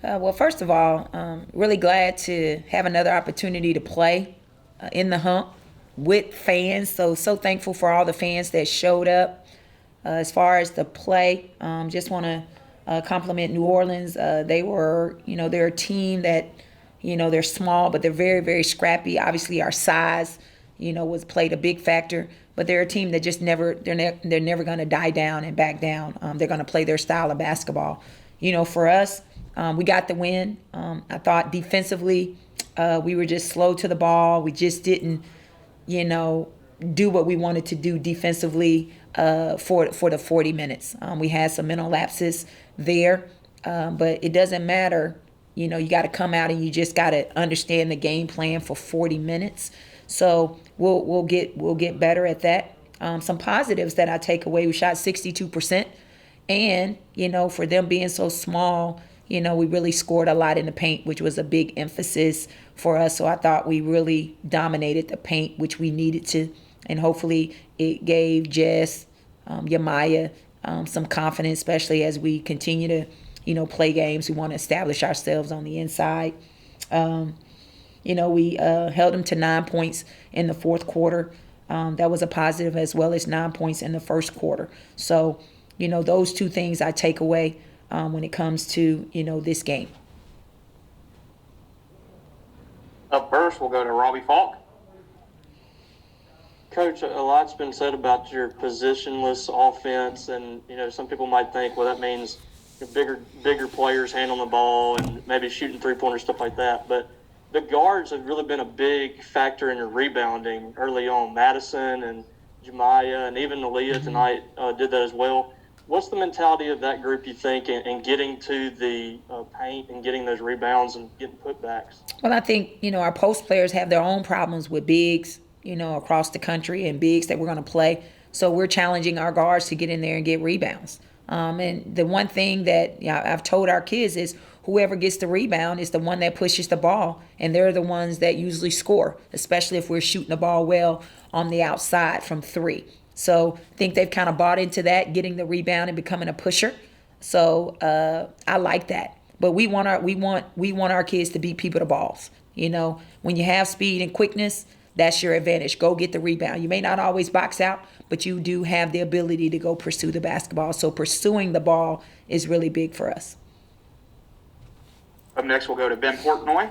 Well, first of all, really glad to have another opportunity to play in the hump with fans. So thankful for all the fans that showed up. As far as the play, just want to compliment New Orleans. They're a team that, they're small, but they're very, very scrappy. Obviously, our size, was played a big factor. But they're a team that just they're never going to die down and back down. They're going to play their style of basketball. For us, we got the win. I thought defensively, we were just slow to the ball. We just didn't, do what we wanted to do defensively for the 40 minutes. We had some mental lapses there, but it doesn't matter. You got to come out and you just got to understand the game plan for 40 minutes. So we'll get better at that. Some positives that I take away: we shot 62%, and for them being so small, we really scored a lot in the paint, which was a big emphasis for us. So I thought we really dominated the paint, which we needed to, and hopefully it gave Jess, Yamaya, some confidence, especially as we continue to, play games. We want to establish ourselves on the inside. We held them to 9 points in the fourth quarter. That was a positive, as well as 9 points in the first quarter. So, those two things I take away when it comes to, this game. Up first, we'll go to Robbie Falk. Coach, a lot's been said about your positionless offense, and some people might think, well, that means bigger players handling the ball and maybe shooting three-pointers, stuff like that. But the guards have really been a big factor in your rebounding early on. Madison and Jemiah and even Aaliyah tonight did that as well. What's the mentality of that group, you think, in getting to the paint and getting those rebounds and getting putbacks? Well, I think, our post players have their own problems with bigs, across the country, and bigs that we're going to play. So we're challenging our guards to get in there and get rebounds. And the one thing that I've told our kids is whoever gets the rebound is the one that pushes the ball, and they're the ones that usually score, especially if we're shooting the ball well on the outside from three. So I think they've kind of bought into that, getting the rebound and becoming a pusher. So I like that. But we want our kids to be people to balls. When you have speed and quickness, that's your advantage. Go get the rebound. You may not always box out, but you do have the ability to go pursue the basketball. So pursuing the ball is really big for us. Up next, we'll go to Ben Portnoy.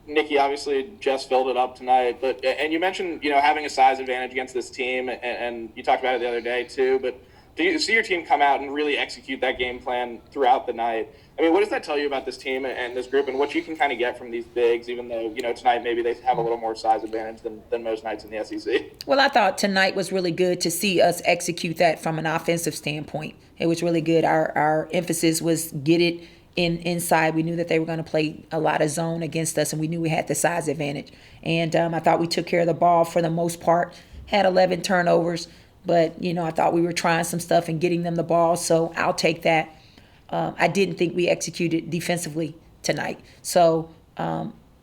Nikki, obviously just filled it up tonight, and you mentioned having a size advantage against this team, and you talked about it the other day too. But do you see your team come out and really execute that game plan throughout the night? I mean, what does that tell you about this team and this group, and what you can kind of get from these bigs, even though tonight maybe they have a little more size advantage than most nights in the SEC? Well, I thought tonight was really good to see us execute that from an offensive standpoint. It was really good. Our emphasis was get it inside. We knew that they were going to play a lot of zone against us, and we knew we had the size advantage. And I thought we took care of the ball for the most part. Had 11 turnovers, but I thought we were trying some stuff and getting them the ball. So I'll take that. I didn't think we executed defensively tonight. So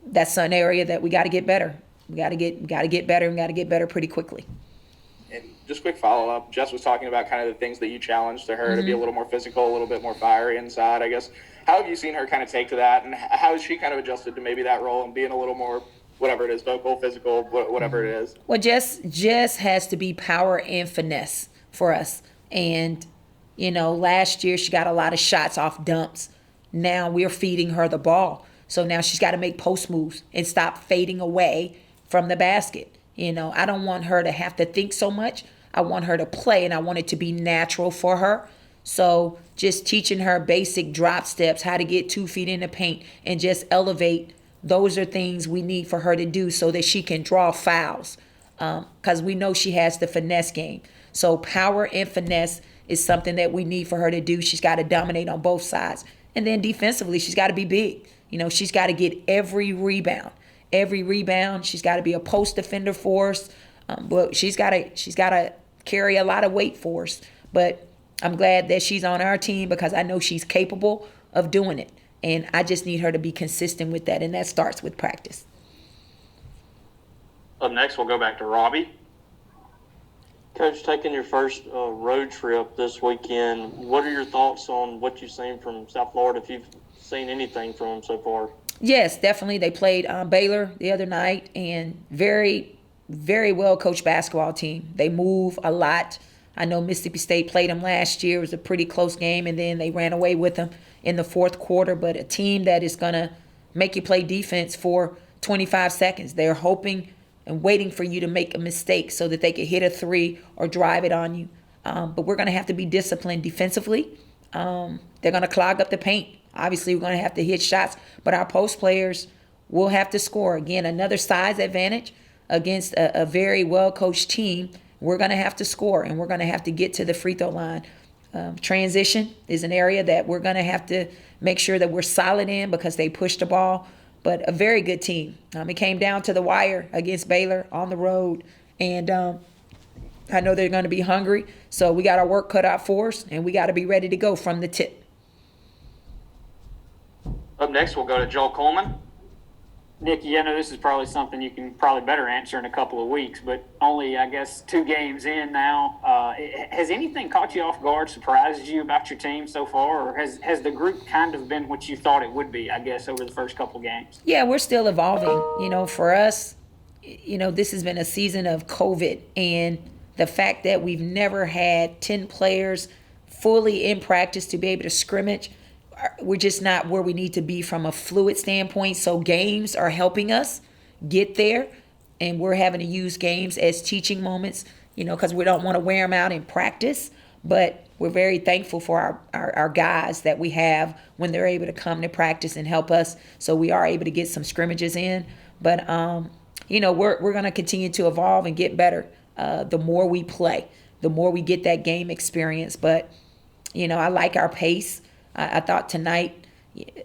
that's an area that we got to get better. We got to get better, and got to get better pretty quickly. And just quick follow-up, Jess was talking about kind of the things that you challenged to her to be a little more physical, a little bit more fiery inside, I guess. How have you seen her kind of take to that, and how has she kind of adjusted to maybe that role and being a little more, whatever it is, vocal, physical, whatever it is? Well, Jess has to be power and finesse for us. And, last year she got a lot of shots off dumps. Now we're feeding her the ball. So now she's got to make post moves and stop fading away from the basket. I don't want her to have to think so much. I want her to play, and I want it to be natural for her. So just teaching her basic drop steps, how to get 2 feet in the paint and just elevate, those are things we need for her to do so that she can draw fouls, because we know she has the finesse game. So power and finesse is something that we need for her to do. She's got to dominate on both sides. And then defensively, she's got to be big. She's got to get every rebound. She's got to be a post defender for us. But she's got to carry a lot of weight for us. But I'm glad that she's on our team because I know she's capable of doing it. And I just need her to be consistent with that, and that starts with practice. Up next, we'll go back to Robbie. Coach, taking your first road trip this weekend, what are your thoughts on what you've seen from South Florida, if you've seen anything from them so far? Yes, definitely. They played Baylor the other night, and very, very well coached basketball team. They move a lot. I know Mississippi State played them last year. It was a pretty close game, and then they ran away with them in the fourth quarter. But a team that is going to make you play defense for 25 seconds. They're hoping and waiting for you to make a mistake so that they can hit a three or drive it on you. But we're going to have to be disciplined defensively. They're going to clog up the paint. Obviously, we're going to have to hit shots, but our post players will have to score. Again, another size advantage against a very well-coached team. We're going to have to score, and we're going to have to get to the free throw line. Transition is an area that we're going to have to make sure that we're solid in because they push the ball. But a very good team. It came down to the wire against Baylor on the road, and I know they're going to be hungry. So we got our work cut out for us, and we got to be ready to go from the tip. Up next, we'll go to Joel Coleman. Nikki, I know this is probably something you can probably better answer in a couple of weeks, but only, I guess, 2 games in now. Has anything caught you off guard, surprised you about your team so far, or has the group kind of been what you thought it would be, I guess, over the first couple of games? Yeah, we're still evolving. For us, this has been a season of COVID, and the fact that we've never had 10 players fully in practice to be able to scrimmage, we're just not where we need to be from a fluid standpoint. So games are helping us get there, and we're having to use games as teaching moments, because we don't want to wear them out in practice. But we're very thankful for our guys that we have when they're able to come to practice and help us. So we are able to get some scrimmages in. But, we're going to continue to evolve and get better. The more we play, the more we get that game experience. But, I like our pace. I thought tonight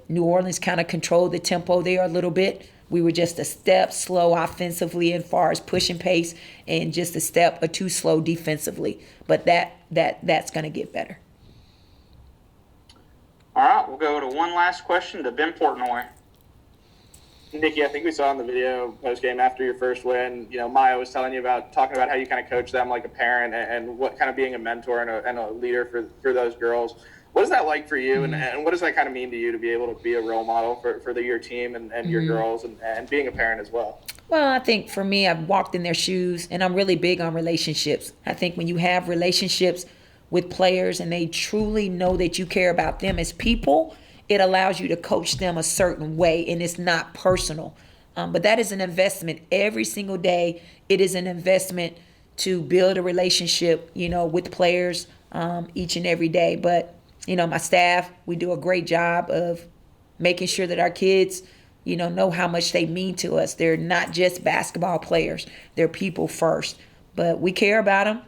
New Orleans kind of controlled the tempo there a little bit. We were just a step slow offensively as far as pushing pace, and just a step or 2 slow defensively. But that's going to get better. All right, we'll go to one last question to Ben Portnoy. Nikki, I think we saw in the video post game after your first win, Maya was talking about how you kind of coach them like a parent, and what kind of being a mentor and a leader for those girls. What is that like for you, and what does that kind of mean to you to be able to be a role model for your team and your girls and being a parent as well? Well, I think for me, I've walked in their shoes, and I'm really big on relationships. I think when you have relationships with players and they truly know that you care about them as people, it allows you to coach them a certain way, and it's not personal. But that is an investment every single day. It is an investment to build a relationship, with players each and every day. But my staff, we do a great job of making sure that our kids, know how much they mean to us. They're not just basketball players. They're people first. But we care about them,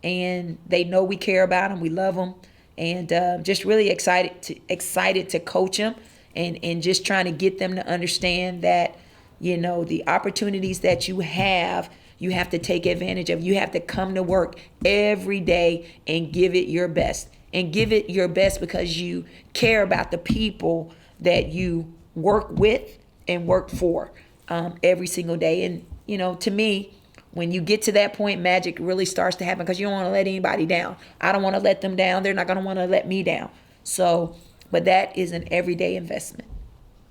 and they know we care about them. We love them, and just really excited to coach them, and just trying to get them to understand that, the opportunities that you have to take advantage of. You have to come to work every day and give it your best. And give it your best because you care about the people that you work with and work for every single day. And, to me, when you get to that point, magic really starts to happen because you don't want to let anybody down. I don't want to let them down. They're not going to want to let me down. So, but that is an everyday investment.